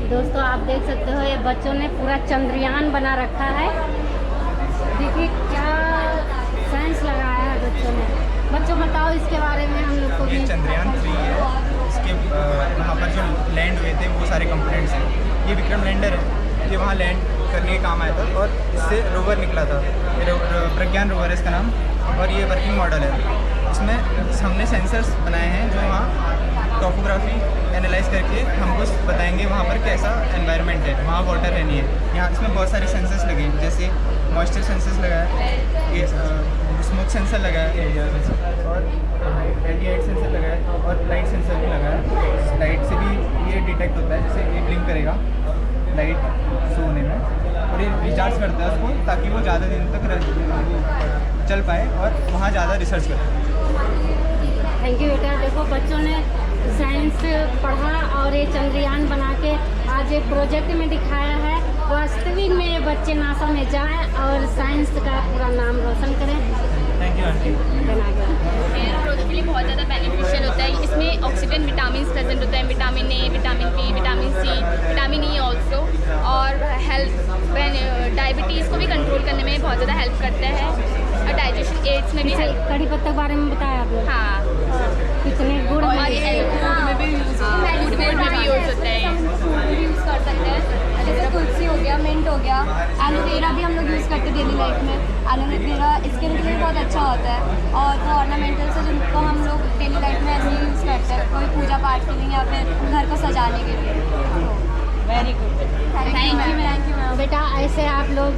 दोस्तों आप देख सकते हो ये बच्चों ने पूरा चंद्रयान बना रखा है। देखिए क्या साइंस लगाया है बच्चों ने। बच्चों बताओ इसके बारे में हम लोग को भी। ये चंद्रयान 3 है। इसके वहाँ पर जो लैंड हुए थे वो सारे कंपोनेंट्स हैं। ये विक्रम लैंडर है, ये वहाँ लैंड करने के काम आया था और इससे रोवर निकला था। प्रज्ञान रोवर है इसका नाम, और ये वर्किंग मॉडल है। इसमें हमने सेंसर्स बनाए हैं जो वहाँ टोपोग्राफी एनालाइज करके हमको बताएंगे वहाँ पर कैसा एनवायरनमेंट है, वहाँ वाटर है नहीं है। यहाँ इसमें बहुत सारे सेंसर्स लगे हैं, जैसे मॉइस्चर सेंसर्स लगा है, ये स्मोक सेंसर लगा है और रेडिएट सेंसर लगा है और लाइट सेंसर भी लगा है। लाइट से भी ये डिटेक्ट होता है, जैसे ये ब्लिंक करेगा लाइट शो होने में, और ये रिचार्ज करता है उसको ताकि वो ज़्यादा दिन तक चल पाए और वहाँ ज़्यादा रिसर्च करे। थैंक यू बेटा। देखो बच्चों ने साइंस पढ़ा और ये चंद्रयान बना के आज एक प्रोजेक्ट में दिखाया है। वास्तविक में ये बच्चे नासा में जाएं और साइंस का पूरा नाम रोशन करें। Thank you aunty. Hair growth के लिए बहुत ज़्यादा बेनिफिशियल होता है। इसमें ऑक्सीडेंट विटामिन प्रेजेंट होता है, vitamin A, vitamin B, vitamin C, vitamin E also, और हेल्थ डायबिटीज़ को भी कंट्रोल करने में बहुत ज़्यादा हेल्प करता है, और डाइजेशन एड्स में भी हेल्प। कड़ी पत्ता के बारे में बताया आप लोग। हाँ, कितने गुड़ और में ये फूड में भी यूज़ होता है। यूज़ कर सकते हैं, जैसे तुलसी हो गया, मिंट हो गया, एलोवेरा भी हम लोग यूज़ करते हैं डेली लाइफ में। एलोवेरा स्किन के लिए बहुत अच्छा होता है, और वो ऑर्नामेंटल्स है जिनको हम लोग डेली लाइफ में ऐसे ही यूज़ करते हैं, कोई पूजा पाठ के लिए या फिर घर को सजाने के लिए। Very good, thank you ma'am. बेटा ऐसे आप लोग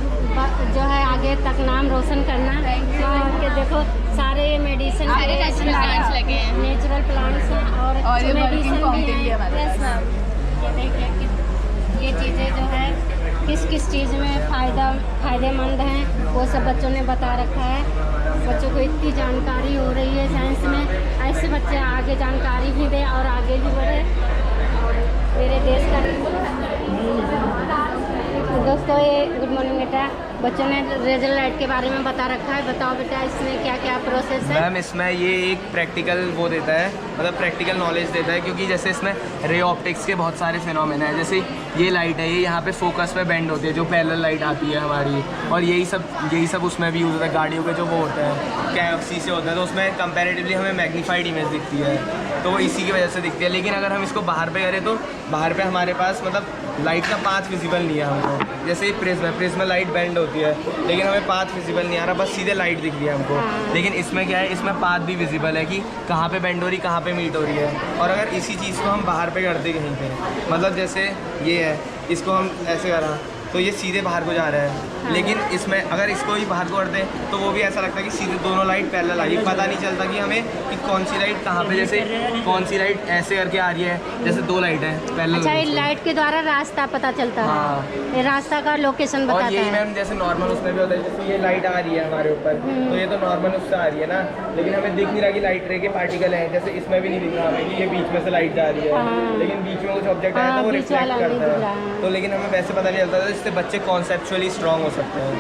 जो है आगे तक नाम रोशन करना। और के देखो सारे मेडिसिन सारे नेचुरल प्लांट्स लगे हैं। नेचुरल प्लांट्स हैं और ये मेडिसिन working भी के लिए हैं। हमारे यस मैम। ये देखिए कि ये चीज़ें जो है किस किस चीज़ में फ़ायदेमंद हैं वो सब बच्चों ने बता रखा है। बच्चों को इतनी जानकारी हो रही है साइंस में। ऐसे बच्चे आगे जानकारी भी दें और आगे भी बढ़े और मेरे देश का। दोस्तों ये गुड मॉर्निंग बेटा। बच्चों ने रेजर लाइट के बारे में बता रखा है। बताओ बेटा इसमें क्या क्या प्रोसेस है। मैम इसमें ये एक प्रैक्टिकल वो देता है, मतलब प्रैक्टिकल नॉलेज देता है, क्योंकि जैसे इसमें रे ऑप्टिक्स के बहुत सारे फिनोमेना है। जैसे ये लाइट है, ये यहाँ पे फोकस पे बेंड होती है, जो पैरेलल लाइट आती है हमारी, और यही सब उसमें भी यूज़ होता है। गाड़ियों के जो वो होते हैं कैफसी से होता है, तो उसमें कंपैरेटिवली हमें मैग्नीफाइड इमेज दिखती है, तो वो इसी की वजह से दिखती है। लेकिन अगर हम इसको बाहर पे करें तो बाहर पे हमारे पास मतलब लाइट का पाथ विजिबल नहीं है हमको। जैसे ही प्रिज्म में लाइट बेंड होती है, लेकिन हमें पाथ विजिबल नहीं आ रहा, बस सीधे लाइट दिख रही है हमको। लेकिन इसमें क्या है, इसमें पाथ भी विजिबल है कि कहाँ पे बेंड हो रही, कहाँ पे मीट हो रही है। और अगर इसी चीज़ को हम बाहर पे करते कहीं पे, मतलब जैसे ये है, इसको हम ऐसे करा तो ये सीधे बाहर को जा रहा है। लेकिन इसमें अगर इसको ही बाहर को करते हैं तो वो भी ऐसा लगता है कि सीधे दोनों लाइट पैरेलल आ रही है। पता नहीं चलता कि हमें कि कौन सी लाइट कहाँ पे, जैसे कौन सी लाइट ऐसे करके आ रही है, जैसे दो लाइट है पैरेलल। अच्छा ये लाइट के द्वारा रास्ता पता चलता है। हाँ। ये रास्ता का लोकेशन बताता और यही है। मैम जैसे नॉर्मल उसमें भी होता है, जैसे ये लाइट आ रही है हमारे ऊपर, तो ये तो नॉर्मल उससे आ रही है ना, लेकिन हमें दिख नहीं रहा कि लाइट रे के पार्टिकल हैं। जैसे इसमें भी नहीं दिख रहा हमें कि ये बीच में से लाइट जा रही है, लेकिन बीच में कुछ ऑब्जेक्ट आया तो वो बीच वाला रिफ्लेक्ट नहीं दिख करता रहा है, है। तो लेकिन हमें वैसे पता नहीं चलता, इससे बच्चे कॉन्सेप्चुअली स्ट्रॉन्ग हो सकते हैं।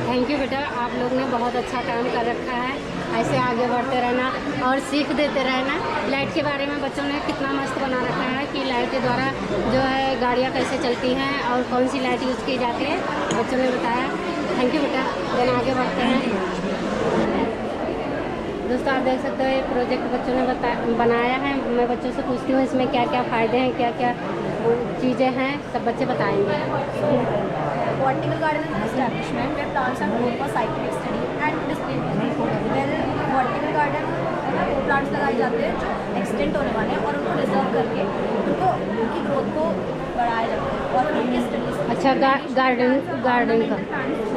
थैंक यू बेटा, आप लोग ने बहुत अच्छा काम कर रखा है। ऐसे आगे बढ़ते रहना और सीख देते रहना। लाइट के बारे में बच्चों ने कितना मस्त बना रखा है कि लाइट के द्वारा जो है गाड़ियाँ कैसे चलती हैं और कौन सी लाइट यूज़ की जाती है, बच्चों ने बताया। थैंक यू बेटा। देन आगे बढ़ते हैं। दोस्तों आप देख सकते हो ये प्रोजेक्ट बच्चों ने बनाया है। मैं बच्चों से पूछती हूँ इसमें क्या क्या फ़ायदे हैं, क्या क्या चीज़ें हैं, सब बच्चे बताएंगे। Botanical garden is an establishment where plants are grown for scientific study and display. Well, botanical garden वो प्लांट्स लगाए जाते हैं जो एक्सटेंट होने वाले हैं और उनको रिजर्व करके उनकी ग्रोथ को बढ़ाया जाता है और उनकी स्टडीज। अच्छा गार्डन का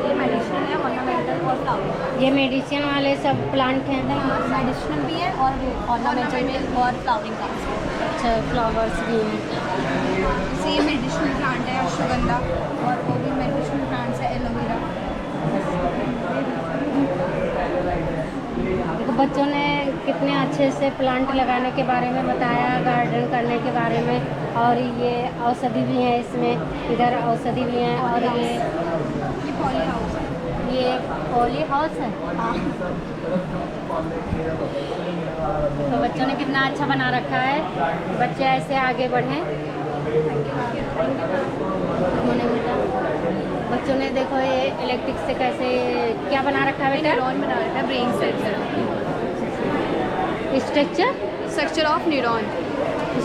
ये मेडिसिनल है, ऑर्नामेंटल और फ्लावर। ये मेडिसिन वाले सब प्लांट हैं ना। मेडिसिनल भी है और ऑर्नामेंटल और फ्लावरिंग प्लांट्स। अच्छा फ्लावर्स भी हैं। सेम मेडिसिनल प्लांट है अश्वगंधा, और वो भी मेडिसिनल प्लांट्स है एलोवेरा। देखो बच्चों ने कितने अच्छे से प्लांट लगाने के बारे में बताया, गार्डन करने के बारे में, और ये औषधि भी है इसमें, इधर औषधि भी है। और ये पॉली हाउस है। ये पॉली हाउस है। तो बच्चों ने कितना अच्छा बना रखा है। बच्चे ऐसे आगे बढ़ें मॉर्निंग बेटा। बच्चों ने देखो ये इलेक्ट्रिक से कैसे क्या बना रखा है बेटा? न्यूरॉन बना रखा है, brain structure of neuron.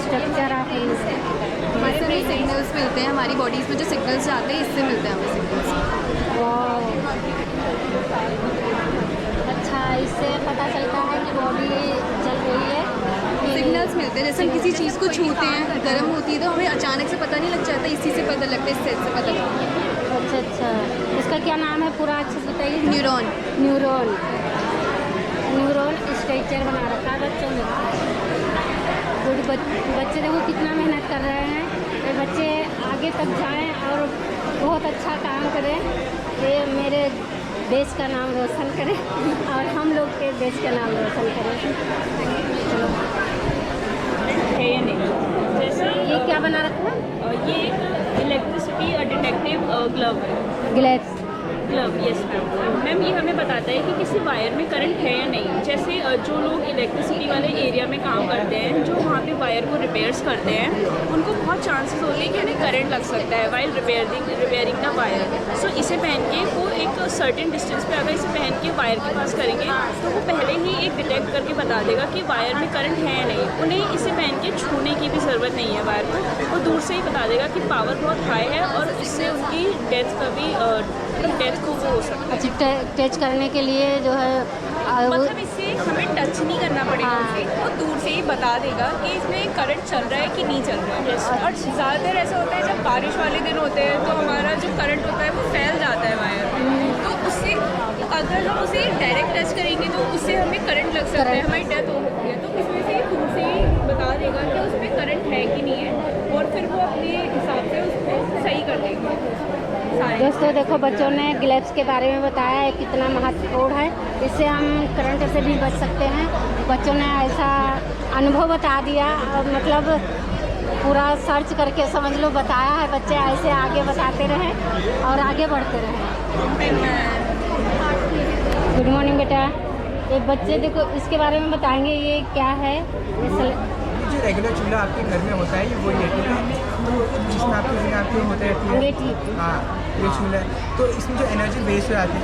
Structure of हमारे ब्रेन सिग्नल्स मिलते हैं, हमारी बॉडीज़ में जो सिग्नल्स जाते हैं इससे मिलते हैं हमें सिग्नल्स। अच्छा, इससे पता चलता है कि बॉडी चल रही है। सिग्नल्स मिलते हैं, जैसे हम किसी चीज़ को छूते हैं, गर्म होती है तो हमें अचानक से पता नहीं लग जाता, इसी से पता लगता है, इस सेंस से पता लगता है। अच्छा अच्छा, इसका क्या नाम है पूरा अच्छे से बताइए। न्यूरॉन। न्यूरॉन स्ट्रक्चर बना रखा है बच्चों ने। बच्चे देखो कितना मेहनत कर रहे हैं, ये बच्चे आगे तक जाएं और बहुत अच्छा काम करें, ये मेरे देश का नाम रोशन करें और हम लोग के देश का नाम रोशन करें। चलो, है या नहीं। जैसे ये क्या बना रखा है? ये एक इलेक्ट्रिसिटी डिटेक्टिव ग्लव है। ग्लव्स। Glove, yes ma'am. ये हमें बताता है कि किसी वायर में करंट है या नहीं। जैसे जो लोग इलेक्ट्रिसिटी वाले एरिया में काम करते हैं, जो वहाँ पे वायर को रिपेयर्स करते हैं, उनको बहुत चांसेस होते हैं कि उन्हें करंट लग सकता है वाइल रिपेयरिंग द वायर। सो इसे पहन के वो एक सर्टेन डिस्टेंस पे अगर इसे पहन के वायर के पास करेंगे तो वो पहले ही एक डिटेक्ट करके बता देगा कि वायर में करंट है या नहीं। उन्हें इसे पहन के छूने की भी ज़रूरत नहीं है वायर को, वो दूर से ही बता देगा कि पावर बहुत हाई है और इससे उनकी डेथ का भी डेथ को वो हो सकता है। अच्छा, टच करने के लिए जो है मतलब इससे हमें टच नहीं करना पड़ेगा हाँ। उसे, वो दूर से ही बता देगा कि इसमें करंट चल रहा है कि नहीं चल रहा है। और ज़्यादातर ऐसा होता है जब बारिश वाले दिन होते हैं तो हमारा जो करंट होता है वो फैल जाता है वायर, तो उससे अगर हम उसे डायरेक्ट टच करेंगे तो उससे हमें करंट लग सकता है, हमारी डेथ हो सकती है। तो इसमें से दूर से ही बता देगा कि उसमें करंट है कि नहीं है और फिर वो अपने हिसाब से उसको सही कर देंगे। दोस्तों देखो, बच्चों ने ग्लव्स के बारे में बताया है कितना महत्वपूर्ण है, इससे हम करंट से भी बच सकते हैं। बच्चों ने ऐसा अनुभव बता दिया, मतलब पूरा सर्च करके समझ लो बताया है। बच्चे ऐसे आगे बताते रहें और आगे बढ़ते रहें। गुड मॉर्निंग बेटा। ये बच्चे देखो इसके बारे में बताएंगे, ये क्या है? जो रेगुलर चूल्हा आपके घर में होता है ये वही है, ठीक है। तो जिसमें आपके होते रहती है। अंगीठी। हाँ, ये चूल्हा है। तो इसमें जो एनर्जी वेस्ट हो जाती है,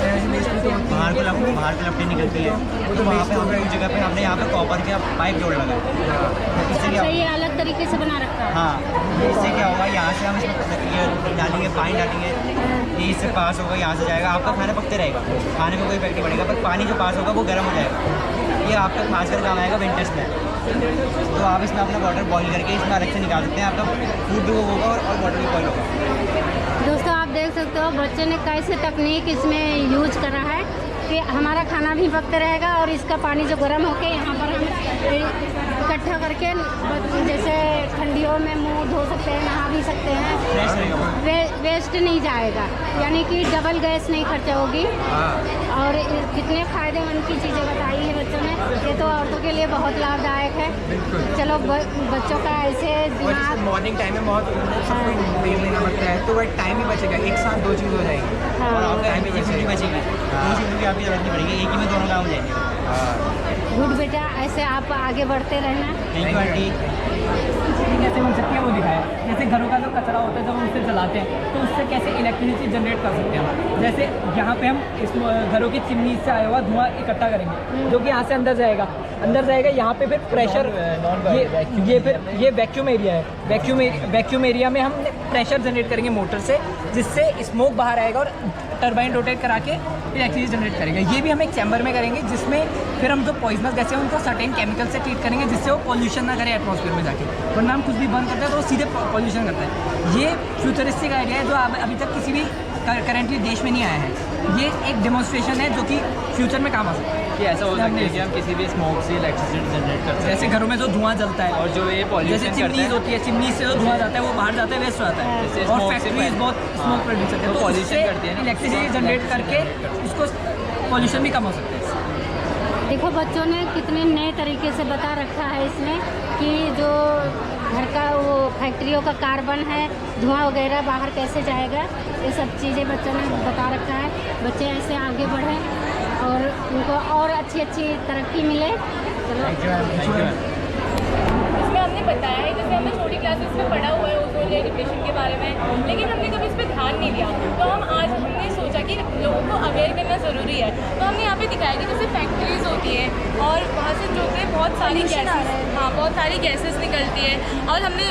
एनर्जी वेस्ट तो बाहर को लपटें निकलती है, वो तो तो वहाँ वेस्ट पे हो हमने गई। उस जगह पे हमने यहाँ पे कॉपर के पाइप जोड़ लगा है। इससे क्या अच्छा, ये अलग तरीके से बना रखा है। हाँ, इससे क्या होगा, यहाँ से हम इसमें ये डालेंगे, पानी डालेंगे, ये इससे पास होगा, यहाँ से जाएगा, आपका खाना पकते रहेगा, खाने में कोई इफेक्ट नहीं पड़ेगा, पर पानी जो पास होगा वो गर्म हो जाएगा। ये आपका खासकर काम आएगा विंटर्स में। तो आप इसमें अपना वाटर बॉईल करके इसमें अलग से निकाल सकते हैं, आपका फूड भी वो होगा और वाटर भी बॉईल होगा। दोस्तों आप देख सकते हो बच्चे ने कैसे तकनीक इसमें यूज करा है कि हमारा खाना भी पकते रहेगा और इसका पानी जो गर्म होके यहाँ पर हम इकट्ठा करके जैसे ठंडियों में मुंह धो सकते हैं, नहा भी सकते हैं, वेस्ट नहीं जाएगा, यानी कि डबल गैस नहीं खर्चा होगी। और कितने फ़ायदेमंद की चीज़ें बताई है बच्चों ने, ये तो औरतों के लिए बहुत लाभदायक है। चलो बच्चों का ऐसे दिमाग मॉर्निंग टाइम में बहुत सबको तेल लेना पड़ता है, तो वह टाइम ही बचेगा, एक साथ दो चीज़ हो जाएगी। हाँ। और आपका टाइम भी बचेगी, दो चीज़ों की आपकी जरूरत नहीं पड़ेगी, एक ही में दोनों काम हो जाएंगे। गुड बेटा, ऐसे आप आगे बढ़ते रहना। Thank you aunty. कैसे बन सकती है वो दिखाया। जैसे घरों का जो कचरा होता है जब हम उसे जलाते हैं तो उससे कैसे इलेक्ट्रिसिटी जनरेट कर सकते हैं। जैसे यहाँ पे हम इस घरों की चिमनी से आया हुआ धुआं इकट्ठा करेंगे जो कि यहाँ से अंदर जाएगा यहाँ पे फिर प्रेशर, ये फिर ये वैक्यूम एरिया है। वैक्यूम एरिया में हम प्रेशर जनरेट करेंगे मोटर से, जिससे स्मोक बाहर आएगा और टरबाइन रोटेट करा के इलेक्ट्रिसिटी जनरेट करेगा। ये भी हम एक चैम्बर में करेंगे, जिसमें फिर हम जो पॉइजनस गैस है उनको सर्टेन केमिकल से ट्रीट करेंगे, जिससे वो पॉल्यूशन ना करे एटमॉस्फेयर में जाके, वरना हम कुछ भी बंद करते हैं तो वो सीधे पॉल्यूशन करता है। ये फ्यूचरिस्टिक आइडिया है जो अभी तक किसी भी करेंटली देश में नहीं आया है। ये एक डेमोन्स्ट्रेशन है जो कि फ्यूचर में काम आ सकता है। कि ऐसा हो सकता है कि हम किसी भी स्मोक से इलेक्ट्रिसिटी जनरेट कर सकते हैं। जैसे घरों में जो धुआं जलता है और जो ये जैसे पॉल्यूशन करता चिमनीज है, होती है, चिमनी से जो धुआं जाता है वो बाहर जाता है, वेस्ट हो जाता है। जैसे और smoke से फैक्ट्रीज पहले- बहुत स्मोक प्रोड्यूस करते हैं, तो तो pollution उससे करती है ना। इलेक्ट्रिसिटी जनरेट करके उसको पॉल्यूशन भी कम हो सकता है। देखो बच्चों ने कितने नए तरीके से बता रखा है इसमें कि जो घर का वो फैक्ट्रियों का कार्बन है, धुआं वगैरह बाहर कैसे जाएगा, ये सब चीज़ें बच्चों ने बता रखा है। बच्चे ऐसे आगे बढ़ें और उनको और अच्छी तरक्की मिले। चलो इसमें हमने बताया है, जैसे हमने छोटी क्लासेस में पढ़ा हुआ है बारे में, लेकिन हमने कभी इस पर ध्यान नहीं दिया। तो आज हमने सोचा कि लोगों को अवेयर करना ज़रूरी है, तो हमने यहाँ पे दिखाया कि जैसे फैक्ट्रीज होती है और वहाँ से जो है बहुत सारी गैसेस, हाँ बहुत सारी गैसेस निकलती है। और हमने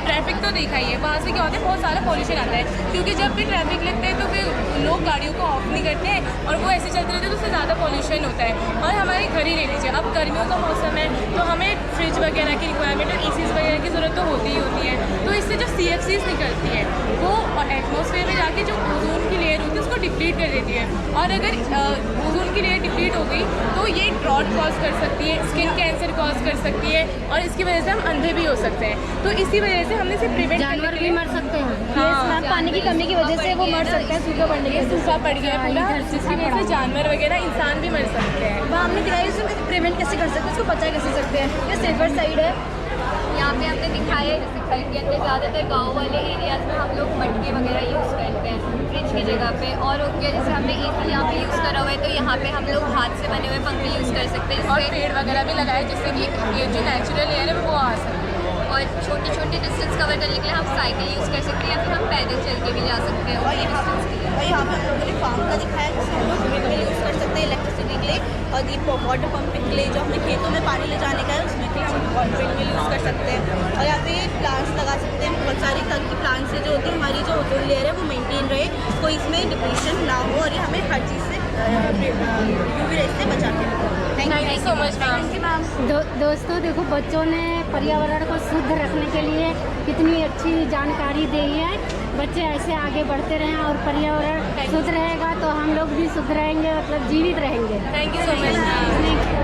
ट्रैफिक तो देखा ही है, वहाँ से क्या होता है बहुत सारा पॉल्यूशन आता है, क्योंकि जब भी ट्रैफिक लगता है तो फिर लोग गाड़ियों को ऑफ नहीं करते हैं और वो ऐसे चलते रहते हैं, तो उससे ज़्यादा पॉल्यूशन होता है। और हमारे घर ही ले लीजिए, अब गर्मियों का मौसम है तो हमें फ्रिज वगैरह की रिक्वायरमेंट और एसीज वगैरह की ज़रूरत तो होती ही होती है। तो इससे जो CFCs निकलती है वो एटमॉस्फेयर में जाके जो ओजोन की लेयर होती है उसको डिप्लीट कर देती है, और अगर ओजोन की लेयर डिप्लीट हो गई तो ये ड्रॉट कॉज कर सकती है, स्किन कैंसर कॉज कर सकती है, और इसकी वजह से हम अंधे भी हो सकते हैं। तो इसी वजह से हमने इसे प्रिवेंट जानवर भी मर सकते हैं। हाँ, पानी की कमी की वजह से वो मर सकते हैं, सूखा पड़ने की सूखा पड़ गया है पूरा, जिसकी वजह से जानवर वगैरह इंसान भी मर सकते हैं। वहाँ हमने दिखाया इसको प्रिवेंट कैसे कर सकते हैं, उसको बचा कैसे सकते हैं, ये सेफर साइड है। यहाँ पे हमने दिखाया है जैसे घर के अंदर ज़्यादातर गांव वाले एरियाज़ में हम लोग मटके वगैरह यूज़ करते हैं फ्रिज की जगह पे, और उनके जैसे हमने AC यहाँ पे यूज़ करा हुआ है, तो यहाँ पे हम लोग हाथ से बने हुए पंखे यूज़ कर सकते हैं, और पेड़ वगैरह भी लगाए जिससे कि ये जो नेचुरल एयर है वो आ सके। और छोटी छोटी डिस्टेंस कवर करने के लिए हम साइकिल यूज़ कर सकते हैं, या फिर हम पैदल चल के भी जा सकते हैं उतनी डिस्टेंस के लिए। और यहाँ पे हम लोगों ने फार्म का दिखाया जिससे हम लोग विंड मिल यूज़ कर सकते हैं इलेक्ट्रिसिटी के लिए, और ये वाटर पम्पिंग के लिए जो हमें खेतों में पानी ले जाने का है उसमें के लिए हम विंड मिल यूज़ कर सकते हैं। और यहाँ पे प्लांट्स लगा सकते हैं बहुत सारी, ताकि प्लांट से जो होती है हमारी जो ओजोन लेयर है वो मेंटेन रहे, कोई इसमें डिप्रेशन ना हो, और ये हमें हर चीज़ से UV रेज से बचा के रखे। Thank you so much ma'am. दोस्तों देखो, बच्चों ने पर्यावरण को शुद्ध रखने के लिए कितनी अच्छी जानकारी दी है। बच्चे ऐसे आगे बढ़ते रहें और पर्यावरण शुद्ध रहेगा तो हम लोग भी शुद्ध रहेंगे, मतलब जीवित रहेंगे। Thank you so much.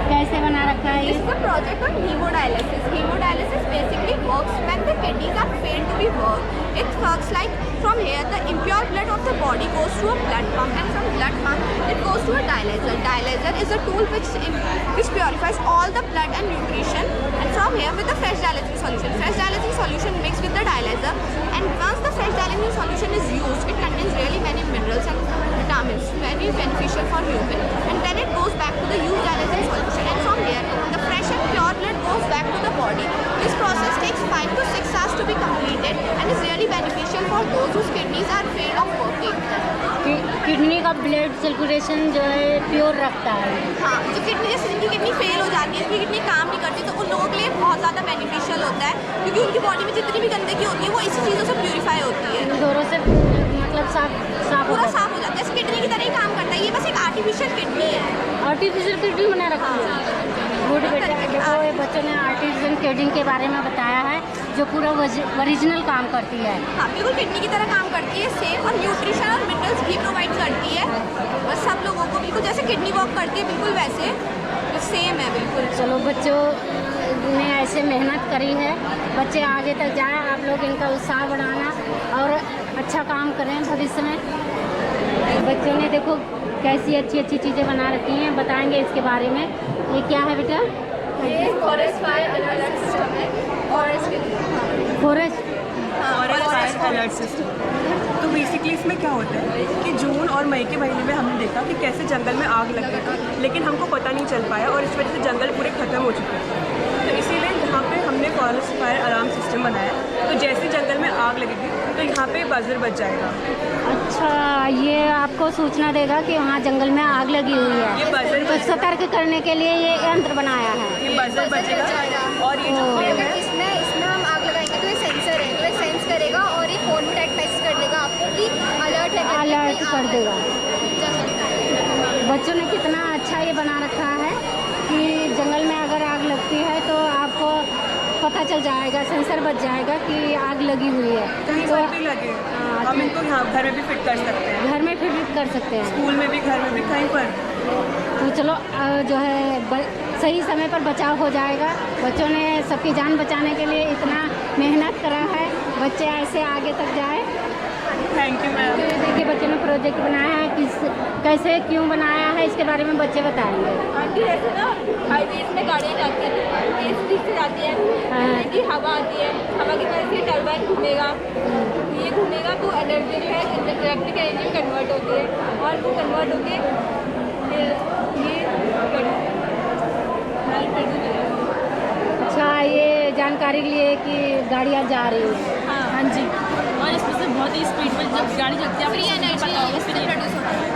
कैसे बना रखा है ये? This is a project on hemodialysis. Hemodialysis basically works when the kidneys are failed to be worked. It works like from here the impure blood of the body goes to a blood pump, and from blood pump it goes to a dialyzer. Dialyzer is a tool which purifies all the blood and nutrition, and from here with the fresh dialyzing solution. Fresh dialyzing solution mixed with the dialyzer, and once the fresh dialyzing solution is used, it contains really many minerals and vitamins, very beneficial for human, and then it goes back to the used dialyzing solution, and from here the fresh and pure blood goes back to the body. This process takes 5 to 6 hours to be completed and is really beneficial for those whose kidneys are failed of working. Kidney का blood circulation जो है pure रखता है। हाँ, जो kidney जैसे जिनकी kidney fail हो जाती है, जिनकी किडनी काम नहीं करती, तो उन लोगों के लिए बहुत ज़्यादा बेनिफिशियल होता है, क्योंकि उनकी बॉडी में जितनी भी गंदगी होती है वो इसी चीज़ों से प्यूरीफाई होती है, दोनों से मतलब साफ पूरा साफ हो जाता है। जैसे किडनी की तरह ही काम करता है, ये बस एक आर्टिफिशियल किडनी है। आर्टिफिशियल किडनी बना रखा है। गुड बेटा, देखो ये बच्चों ने आर्टिफिशियल किडनी के बारे में बताया है जो पूरा ओरिजिनल काम करती है। हाँ, बिल्कुल किडनी की तरह काम करती है सेम, और न्यूट्रिशन और मिनरल्स भी प्रोवाइड करती है, बस सब लोगों को बिल्कुल जैसे किडनी वर्क करती है बिल्कुल वैसे सेम है बिल्कुल। चलो, बच्चों ने ऐसे मेहनत करी है, बच्चे आगे तक जाएं, आप लोग इनका उत्साह बढ़ाना और अच्छा काम करें भविष्य में। बच्चों ने देखो कैसी अच्छी अच्छी चीज़ें बना रखी हैं, बताएंगे इसके बारे में। ये क्या है बेटा? ये फॉरेस्ट फायर अलर्ट सिस्टम है, फॉरेस्ट फायर अलर्ट सिस्टम। तो बेसिकली इसमें क्या होता है कि जून और मई के महीने में हमने देखा कि कैसे जंगल में आग लग गई थी, लेकिन हमको पता नहीं चल पाया और इस वजह से जंगल पूरे ख़त्म हो चुके थे। तो इसीलिए यहाँ पे हमने फॉरेस्ट फायर अलार्म सिस्टम बनाया, तो जैसे जंगल में आग लगेगी तो यहाँ पे बजर बच जाएगा। अच्छा, ये आपको सूचना देगा कि वहाँ जंगल में आग लगी हुई है, ये बजर तो सतर्क करने के लिए ये यंत्र बनाया है। ये बजर बजेगा, और ये जो फ्लेम है इसमें हम आग लगाएंगे तो ये सेंसर है, तो ये सेंस करेगा और ये फ़ोन में टेक्स्ट मैसेज कर देगा आपको कि अलर्ट कर देगा। बच्चों ने कितना अच्छा ये बना रखा है कि जंगल में अगर आग लगती है तो आपको पता चल जाएगा, सेंसर बच जाएगा कि आग लगी हुई है। कहीं तो पर भी लगे हम इनको यहाँ घर में भी फिट कर सकते हैं, घर में फिट कर सकते हैं, स्कूल में भी, घर में भी, कहीं पर। तो चलो जो है सही समय पर बचाव हो जाएगा। बच्चों ने सबकी जान बचाने के लिए इतना मेहनत करा है, बच्चे ऐसे आगे तक जाए। Thank you ma'am. देखिए बच्चों ने प्रोजेक्ट बनाया है, कैसे क्यों बनाया है इसके बारे में बच्चे बताएंगे। आंटी ऐसे ना हाईवेज में गाड़ियाँ जाती हैं, तेज स्पीड से जाती हैं, की हवा आती है, हवा की वजह से टर्बाइन घूमेगा, ये घूमेगा तो एनर्जी जो है इलेक्ट्रिक एनर्जी में कन्वर्ट होती है, और वो कन्वर्ट होके ये अच्छा, ये जानकारी के लिए कि गाड़ियाँ जा रही हैं। हाँ जी, और इसमें से बहुत ही स्पीड में जब गाड़ी चलती है फ्री एनर्जी प्रोड्यूस होता है।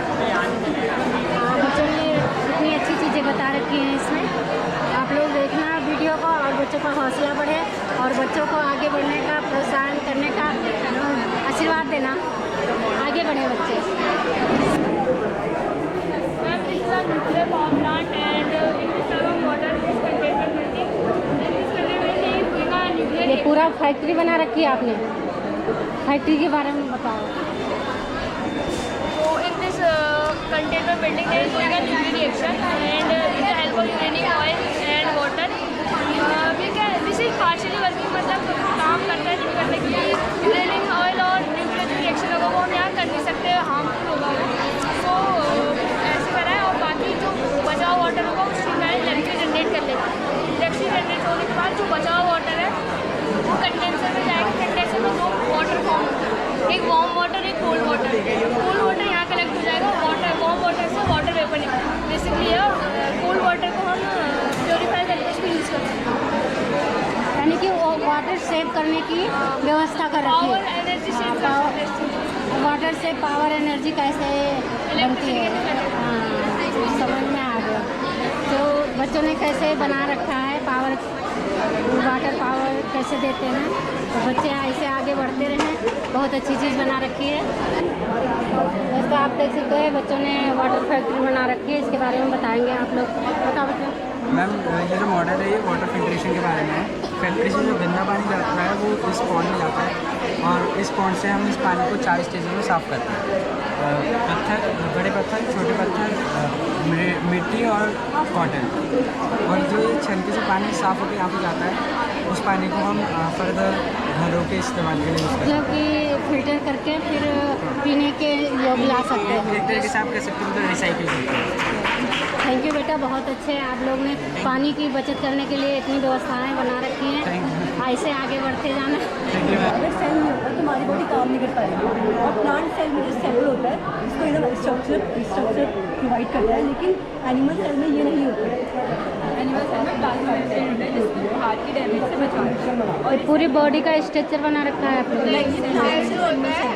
बच्चों ने इतनी अच्छी चीज़ें बता रखी हैं इसमें। आप लोग देखना वीडियो को और बच्चों का हौसला बढ़े और बच्चों को आगे बढ़ने का प्रोत्साहन करने का आशीर्वाद देना, आगे बढ़े बच्चे। ये पूरा फैक्ट्री बना रखी है आपने, फैक्ट्री के बारे में बताओ। So in this container building there is going a nuclear reaction, and with the help of uranium oil and water, this is partially working, मतलब काम करता है नहीं करता, क्योंकि यूरेनियम ऑयल और न्यूक्लियर जो रिएक्शन होगा वो हम यहाँ कर नहीं सकते, हार्मफुल होगा वो। सो ऐसे करा है, और बाकी जो बचा हुआ वाटर होगा उससे मैं इलेक्ट्रिक जनरेट कर लेती हूँ। इलेक्ट्रिक जनरेट होने के बाद जो बचा हुआ वाटर है वो कंडेंसर में जाएगा। कंडेंसर में दो वाटर फॉर्म होता है, एक वार्म वाटर, एक कोल्ड वाटर। कोल्ड वाटर यहाँ कलेक्ट हो जाएगा, वार्म वाटर से वाटर वेपर निकलेगा बेसिकली, और कोल्ड वाटर को हम प्योरीफाई करके उसको यूज़ करते हैं। यानी कि वो वाटर सेव करने की व्यवस्था कर रखी पावर है। एनर्जी से वाटर से पावर एनर्जी कैसे बनती है, हाँ समझ में आ गया। तो बच्चों ने कैसे बना रखा है, पावर वाटर पावर कैसे देते हैं, तो बच्चे ऐसे आगे बढ़ते रहें। बहुत अच्छी चीज़ बना रखी है। दोस्तों आप देख सकते हैं बच्चों ने वाटर फैक्ट्री बना रखी है, इसके बारे में बताएंगे आप लोग। बताओ बच्चों। मैम ये जो मॉडल है ये वाटर फिल्ट्रेशन के बारे में है। फैक्ट्री से जो गंदा पानी जाता है वो इस पॉन्ड में जाता है, और इस पॉन्ड से हम इस पानी को 4 स्टेजों में साफ़ करते हैं। पत्थर, बड़े पत्थर, छोटे पत्थर, मिट्टी और कॉटन, और जो ये छलके से पानी साफ़ होकर यहाँ पे जाता है उस पानी को हम फर्दर घरों के इस्तेमाल के लिए यूज़ करते हैं। मतलब कि फिल्टर करके फिर पीने के योग ला सकते हैं। एक तरीके से आप कह सकते हो तो रिसाइकिल करते हैं। थैंक यू बेटा, बहुत अच्छे आप लोग ने पानी की बचत करने के लिए इतनी व्यवस्थाएं बना रखी हैं। ऐसे आगे बढ़ते जाना। अगर सेल नहीं होता तो हमारी बॉडी काम नहीं कर पाएगी, और प्लांट सेल में जो सेल होता है उसको एकदम स्ट्रक्चर प्रोवाइड करता है, लेकिन एनिमल सेल में ये नहीं होता है। एनिमल सेल में प्लाज्मा मेम्ब्रेन होता है जिसको हार्ट की डैमेज से बचाता है। और पूरी बॉडी का स्ट्रक्चर बना रखा है आप लोगों ने। सेल होता है,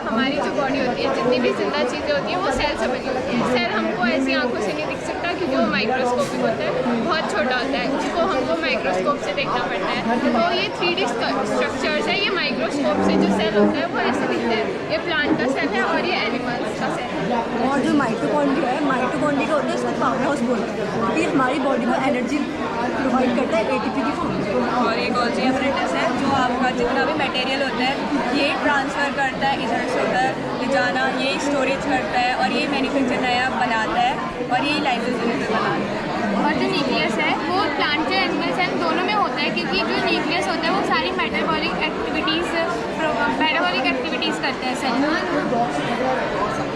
हमारी जो बॉडी होती है, जितनी भी जिंदा चीज़ें होती हैं वो सेल से बनी होती है। सेल हमको ऐसी आंखों से नहीं दिख सकता क्योंकि वो माइक्रोस्कोपिक होता है, बहुत छोटा होता है, उसको हमको माइक्रोस्कोप से देखना पड़ता है। तो ये 3D स्ट्रक्चर्स है, ये माइक्रोस्कोप से जो सेल होता है वो ऐसे दिखते हैं। ये प्लांट का सेल है और ये एनिमल्स का सेल है। और जो माइटोकॉन्ड्रिया है, माइटोकॉन्ड्रिया होता है उसको पावर हाउस बोलते हैं, क्योंकि हमारी बॉडी को एनर्जी प्रोवाइड करता है ATP की फॉर्म में। और एक गोल्जी अपरेटस है जो आपका जितना भी मटेरियल होता है ये ट्रांसफ़र करता है, इधर से उधर ले जाना, ये स्टोरेज करता है, और ये मैन्युफैक्चर नया बनाता है, और ये लाइसेंस यूनिट बनाता है। और जो न्यूक्लियस है वो प्लांट से एनिमल सेल दोनों में होता है, क्योंकि जो न्यूक्लियस होता है वो सारी मेटाबॉलिक एक्टिविटीज़ करते हैं सेल में।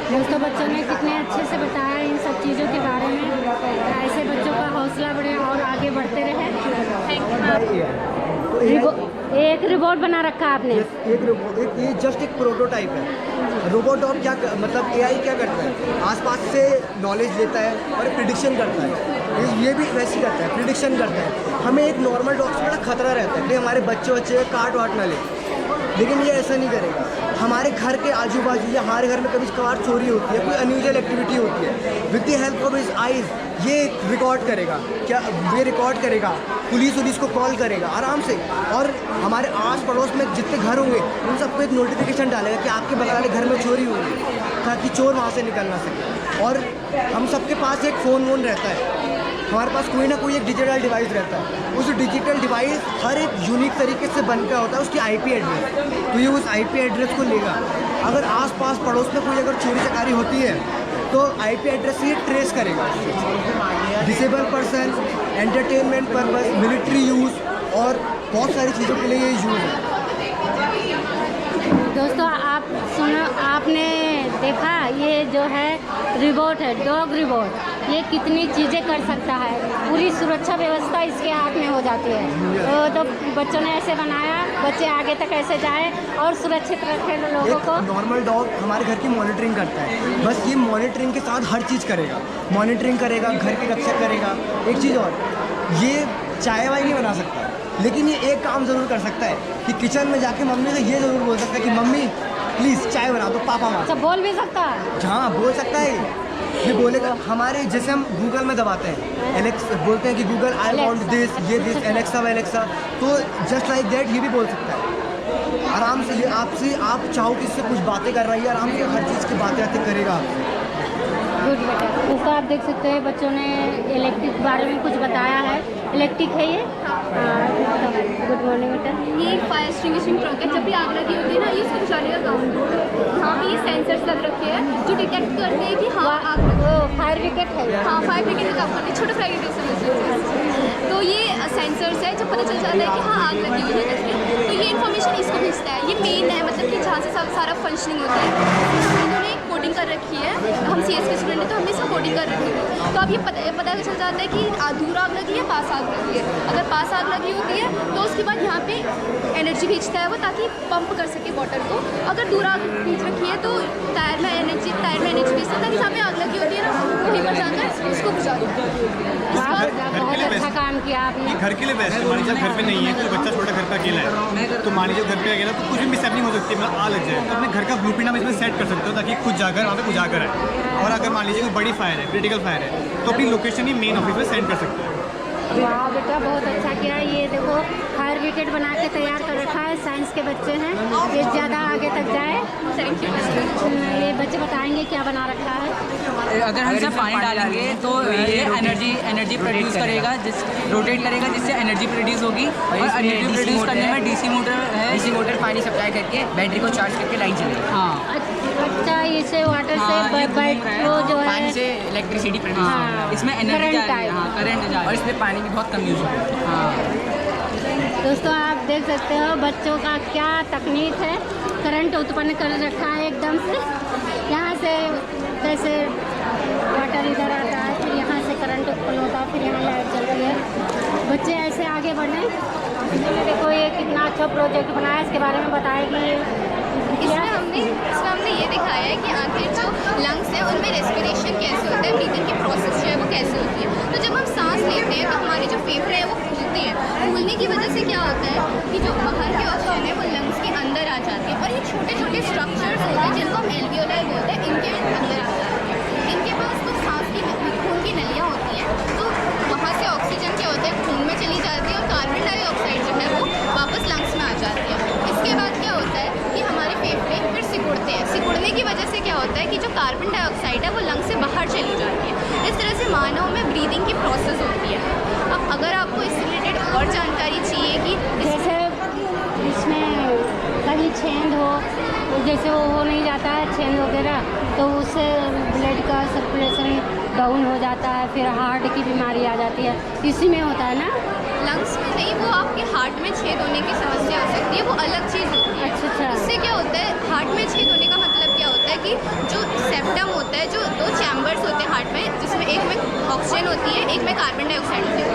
दोस्तों बच्चों ने कितने अच्छे से बताया इन सब चीज़ों के बारे में। ऐसे बच्चों का हौसला बढ़े और आगे बढ़ते रहे। एक रिबोट बना रखा आपने। एक रोबोट, ये जस्ट एक प्रोटोटाइप है। रोबोट क्या मतलब AI क्या करता है, आसपास से नॉलेज लेता है और प्रिडिक्शन करता है। ये भी वैसे करता है, प्रिडिक्शन करता है। हमें एक नॉर्मल डॉग से बड़ा खतरा रहता है कि हमारे बच्चे काट वाट ना ले, लेकिन ये ऐसा नहीं करेगा। हमारे घर के आजू बाजू या हमारे घर में कभी कभार चोरी होती है, कोई अनयूजुअल एक्टिविटी होती है, with the help of his eyes ये रिकॉर्ड करेगा। क्या ये रिकॉर्ड करेगा, पुलिस को कॉल करेगा आराम से, और हमारे आस पड़ोस में जितने घर होंगे उन सबको एक नोटिफिकेशन डालेगा कि आपके बगल घर में चोरी हुई, ताकि चोर वहाँ से निकल ना सके। और हम सबके पास एक फ़ोन रहता है, हमारे पास कोई ना कोई एक डिजिटल डिवाइस रहता है। उस डिजिटल डिवाइस हर एक यूनिक तरीके से बन का होता है उसकी IP एड्रेस, तो ये उस IP एड्रेस को लेगा। अगर आस-पास पड़ोस में कोई अगर चोरी चकारी होती है तो IP एड्रेस से ये ट्रेस करेगा। Disable person, entertainment purpose, military use और बहुत सारी चीज़ों के लिए ये यूज़ है। दोस्तों आप सुनो, आपने देखा ये जो है रिबोट है, डॉग रिबोट, ये कितनी चीज़ें कर सकता है। पूरी सुरक्षा व्यवस्था इसके हाथ में हो जाती है। तो बच्चों ने ऐसे बनाया, बच्चे आगे तक ऐसे जाए और सुरक्षित रखें लोगों को। नॉर्मल डॉग हमारे घर की मॉनिटरिंग करता है, बस ये मॉनिटरिंग के साथ हर चीज़ करेगा। मॉनिटरिंग करेगा, घर की रक्षा करेगा। एक चीज़ और, ये चाय वाय नहीं बना सकता, लेकिन ये एक काम ज़रूर कर सकता है कि किचन में जाके मम्मी से ये ज़रूर बोल सकता है कि मम्मी प्लीज़ चाय बना दो, पापा माँ। अच्छा, बोल भी सकता है? हाँ, बोल सकता है। ये बोलेगा। हमारे जैसे हम गूगल में दबाते हैं, एलेक्स बोलते हैं कि गूगल आई वांट दिस, ये दिस, एलेक्सा, तो जस्ट लाइक दैट ये भी बोल सकता है आराम से। ये आपसे आप चाहो कि इससे कुछ बातें कर रही है, आराम से हर चीज़ की बातें करेगा आपसे। गुड बेटा। दोस्तों आप देख सकते हैं बच्चों ने इलेक्ट्रिक के बारे में कुछ बताया है। इलेक्ट्रिक है ये। गुड मॉर्निंग बेटा। ये एक फायर एक्सटिंग्विशिंग ट्रक है। जब भी आग लगी होती है ना, ये उसको बुझाने का काम है। यहाँ पे ये सेंसर्स लग रखे हैं जो डिटेक्ट करते हैं कि हाँ आग फायर ब्रिगेड है। हाँ, फायर ब्रिगेड का काम करते हैं, छोटे फायर ब्रिगेड से। तो ये सेंसर्स है, जब पता चल जाता है कि हाँ आग लगी हुई है करके, तो ये इन्फॉर्मेशन इसको भेजता है। ये मेन है, मतलब कि जहाँ से सारा फंक्शनिंग होता है। इन्होंने कोडिंग कर रखी है, हम CS के स्टूडेंट हैं तो हमने इसको कोडिंग कर रखी है। तो अब ये पता चल जाता है कि दूर आग लगी है, पास आग लगी है। अगर पास आग लगी होती है तो उसके बाद यहाँ पे एनर्जी भेजता है वो, ताकि पंप कर सके वाटर को। अगर दूर आग भेज रखी है तो टायर में एनर्जी भेजता है, ताकि जहाँ पे आग लगी होती है ना, वहीं पर जाकर उसको बुझा दो। बहुत अच्छा काम किया आपने। घर के लिए बेस्ट है। मान लीजिए घर पे नहीं है, कोई बच्चा छोटा घर पे अकेला है, तो मान लीजिए घर पे अकेला तो कुछ भी मिसहैपनिंग हो सकती है, मतलब आग लग जाए, तो अपने घर का ब्लूप्रिंट आप इसमें सेट कर सकते हो ताकि खुद जाकर वहाँ पे बुझा कर आए। और अगर मान लीजिए कोई बड़ी फायर है, क्रिटिकल फायर है, तो अपनी लोकेशन ही मेन ऑफिस में सेंड कर सकते हैं। वाह बेटा, बहुत अच्छा किया। ये देखो फायर ब्रिगेड बना के तैयार कर रखा है। साइंस के बच्चे हैं, ये ज़्यादा आगे तक जाए। Thank you. ये बच्चे बताएंगे क्या बना रखा है। अगर हम इसमें पानी डालेंगे तो ये एनर्जी प्रोड्यूस करेगा, रोटेट करेगा, जिससे एनर्जी प्रोड्यूस होगी। और एनर्जी प्रोड्यूस करने में DC मोटर है। DC मोटर पानी सप्लाई करके बैटरी को चार्ज करके लाइन चलेगी। हाँ, अच्छा, इसे वाटर से वो जो है पानी से इलेक्ट्रिसिटी प्रोड्यूस होगी। इसमें एनर्जी करंट जाए और इसमें पानी भी बहुत कम यूज होता है। हाँ दोस्तों आप देख सकते हो बच्चों का क्या तकनीक है। करंट उत्पन्न कर रखा है एकदम से। यहाँ से जैसे वाटर इधर आता है, फिर यहाँ से करंट उत्पन्न होता है, फिर यहाँ लाइट चलती है। बच्चे ऐसे आगे बढ़े। देखो ये कितना अच्छा प्रोजेक्ट बनाया, इसके बारे में बताएगी। इसमें हमने ये दिखाया है कि आखिर जो लंग्स है उनमें रेस्पिरेशन कैसे होता है, ब्रीदिंग की प्रोसेस जो है वो कैसे होती है। तो जब हम सांस लेते हैं तो हमारे जो फेफड़े हैं वो फूलते हैं। फूलने की वजह से क्या होता है कि जो बाहर के ऑक्सीजन है वो लंग्स के अंदर आ जाती है, और ये छोटे छोटे स्ट्रक्चर्स होते हैं जिनको हम एल्वियोलाई बोलते हैं, इनके अंदर आ जाती है। इनके पास तो सांस की खून की नलियाँ होती हैं, तो वहाँ से ऑक्सीजन क्या होता है खून में चली जाती है, और कार्बन डाइऑक्साइड जो है वो वापस लंग्स में आ जाती है। इसके बाद क्या होता है कि हमारे फेफड़े फिर सिकुड़ते हैं। सिकुड़ने की वजह से क्या होता है कि जो कार्बन डाइऑक्साइड है वो लंग्स से बाहर चली जाती है। इस तरह से मानव में ब्रीदिंग की प्रोसेस होती है। अब अगर आपको इससे रिलेटेड और जानकारी चाहिए कि जैसे इसमें कहीं छेद हो, जैसे वो हो नहीं जाता है छेद वगैरह, तो उससे ब्लड का सर्कुलेशन डाउन हो जाता है, फिर हार्ट की बीमारी आ जाती है। इसी में होता है ना? लंग्स में नहीं, वो आपके हार्ट में छेद होने की समस्या हो सकती है, वो अलग चीज़ होती है। अच्छा। इससे क्या होता है, हार्ट में छेद होने का मतलब क्या होता है कि जो सेप्टम होता है, जो 2 चैम्बर्स होते हैं हार्ट में, जिसमें एक में ऑक्सीजन होती है, एक में कार्बन डाइऑक्साइड होती है।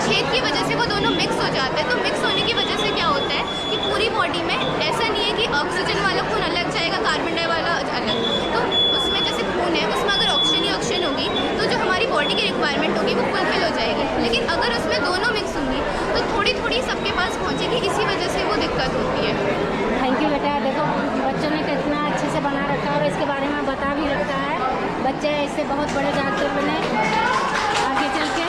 छेद की वजह से वो दोनों मिक्स हो जाते हैं। तो मिक्स होने की वजह से क्या होता है कि पूरी बॉडी में ऐसा नहीं है कि ऑक्सीजन वाला खून अलग जाएगा, कार्बन डाई वाला अलग। तो उसमें जैसे खून है, उसमें अगर ऑक्सीजन ही ऑक्सीजन होगी तो जो हमारी बॉडी की रिक्वायरमेंट होगी वो फुलफिल हो जाएगी। लेकिन अगर उसमें दोनों मिक्स होंगी तो थोड़ी थोड़ी सबके पास पहुँचेगी, इसी वजह से वो दिक्कत होती है। थैंक यू बेटा। देखो बच्चों ने कितना अच्छे से बना रखा है और इसके बारे में बता भी रखा है। बच्चे इससे बहुत बड़े डॉक्टर बने आगे चल के।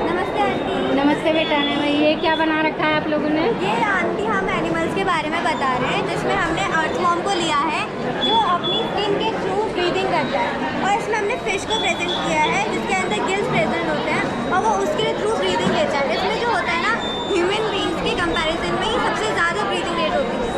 नमस्ते आंटी। नमस्ते बेटा। ये क्या बना रखा है आप लोगों ने? ये आंटी हम एनिमल्स के बारे में बता रहे हैं, जिसमें हमने अर्थवॉर्म को लिया है जो अपनी स्किन के थ्रू ब्रीदिंग करता है, और इसमें हमने फिश को प्रेजेंट किया है जिसके अंदर गिल्स प्रेजेंट होते हैं और वो उसके थ्रू ब्रीदिंग लेता है। इसमें जो होता है ना, ह्यूमन बींग्स के कंपैरिजन में ही सबसे ज़्यादा ब्रीदिंग रेट होती है।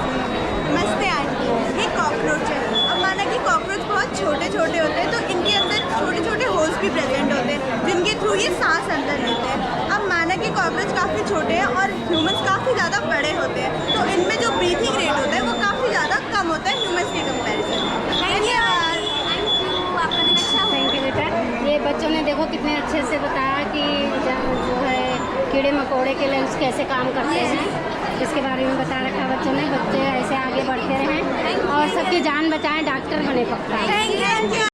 नमस्ते आंटी। ये कॉकरोच है। अब माना कि कॉकरोच बहुत छोटे छोटे होते हैं, तो इनके अंदर छोटे छोटे होल्स भी प्रेजेंट होते हैं जिनके थ्रू ये सांस अंदर लेते हैं। अब माना कि कॉकरोच काफ़ी छोटे हैं और ह्यूमन्स काफ़ी ज़्यादा बड़े होते हैं, तो इनमें जो ब्रीथिंग रेट होता है वो काफ़ी ज़्यादा कम होता है ह्यूमन्स के कंपैरिजन में। धन्यवाद। थैंक यू, आपका दिन अच्छा हो। थैंक यू बेटा। ये बच्चों ने देखो कितने अच्छे से बताया कि जो है कीड़े मकोड़े के लंग्स कैसे काम करते हैं, इसके बारे में बता रखा बच्चों ने। बच्चे ऐसे आगे बढ़ते रहें और सबकी जान बचाएं, डॉक्टर बने पक्का। Thank you.